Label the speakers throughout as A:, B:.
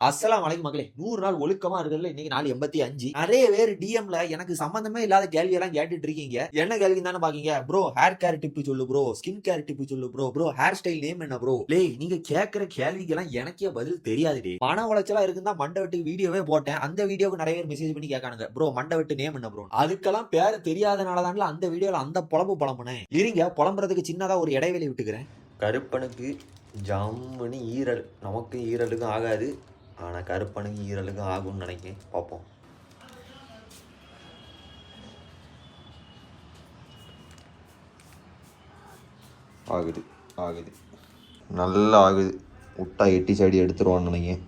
A: அஸ்ஸலாமு அலைக்கும் மக்களே. 100 நாள் ஒழுக்கமா இருக்கிறதுல இன்னைக்கு நாள் 85. நிறைய பேர் டிஎம்ல எனக்கு சம்பந்தமே இல்லாத கேள்வி எல்லாம் கேட்டுட்டு இருக்கீங்க. என்ன கேள்வின்னு தானே பாக்கீங்க? ப்ரோ ஹேர் கேர் டிப் சொல்லு ப்ரோ, ஸ்கின் கேர் டிப் சொல்லு bro, bro hair style name என்ன ப்ரோ? லே நீங்க கேக்குற கேள்விக்கெல்லாம் எனக்கே பதில் தெரியாதுடே. மன உளைச்சலா இருக்குன்னா மண்டை வெட்டு வீடியோவே போட்டேன். அந்த வீடியோக்கு நிறைய பேர் மெசேஜ் பண்ணி கேட்கானுங்க, ப்ரோ மண்டை வெட்டு நேம் என்ன ப்ரோ? அதுக்கெல்லாம் பேர் தெரியாதனாலதான் அந்த வீடியோல அந்த பொழம்பு புலம்புனேன். இருங்க, புலம்புறதுக்கு சின்னதா ஒரு இடைவெளி விட்டுக்கிறேன். கருப்பனுக்கு ஜம்முன்னு ஈரல், நமக்கு ஈரலுக்கும் ஆகாது. ஆனால் கருப்பனுக்கு ஈரலுக்கும் ஆகும்னு நினைக்கிறேன். பார்ப்போம். ஆகுது ஆகுது, நல்லா ஆகுது. விட்டா எட்டி சைடு எடுத்துருவான்னு நினைக்கிறேன்.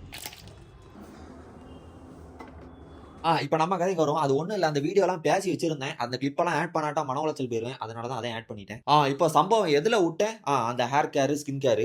A: இப்போ நம்ம கதைக்கு வரும். அது ஒன்றும் இல்லை, அந்த வீடியோலாம் பேசி வச்சிருந்தேன். அந்த கிளிப்பெல்லாம் ஆட் பண்ணாட்டா மன உளைச்சல் போயிருவேன். அதனால தான் அதை ஆட் பண்ணிட்டேன். இப்போ சம்பவம் எதில் விட்டேன்? அந்த ஹேர் கேர் ஸ்கின் கேர்.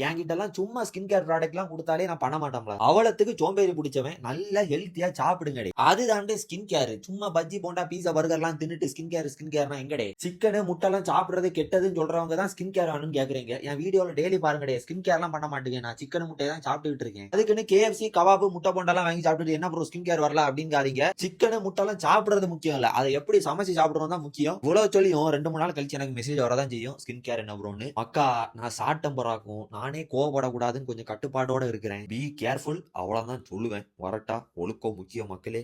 A: என்கிட்ட எல்லாம் சும்மா ஸ்கின் கேர் ப்ராடக்ட்லாம் கொடுத்தாலே நான் பண்ண மாட்டோம்ல. அவலத்துக்கு சோம்பேறி பிடிச்சவன் நல்ல ஹெல்த்தியா சாப்பிடுங்க. அதுதாண்டே ஸ்கின் கேர். சும்மா பஜ்ஜி போண்டா பீஸா பர்கர்லாம் தின்னுட்டு ஸ்கின் கேர்னா எங்கடே? சிக்கனு முட்டைலாம் சாப்பிடுறது கெட்டதுன்னு சொல்றவங்க தான் ஸ்கின் கேர் ஆனுன்னு கேக்குறீங்க. என் வீடியோல டெய்லி பாருங்கடே, ஸ்கின் கேர்லாம் பண்ண மாட்டேங்க. நான் சிக்கன் முட்டையை தான் சாப்பிட்டுட்டு இருக்கேன். அதுக்குன்னு கேஎஃப்சி கபாபு முட்டை போண்டாலாம் வாங்கி சாப்பிட்டுட்டு என்ன ப்ரோ ஸ்கின் கேர் வரல அப்படின்னு சிக்கனு முட்டைலாம் சாப்பிடுறது முக்கியம் இல்ல, அதை எப்படி சமைச்சு சாப்பிடுறோம் தான் முக்கியம். இவ்வளவு சொல்லியும் 2-3 நாள் கழிச்சு எனக்கு மெசேஜ் வரதான் செய்யும், ஸ்கின் கேர் என்ன ப்ரோன்னு. அக்கா நான் ஷார்ட் டெம்பராக்கும், நானே கோவப்படக்கூடாதுன்னு கொஞ்சம் கட்டுப்பாடோட இருக்கிறேன். பி கேர்ஃபுல், அவ்வளவுதான் சொல்லுவேன். வரட்டா, ஒழுக்கம் முக்கியம் மக்களே.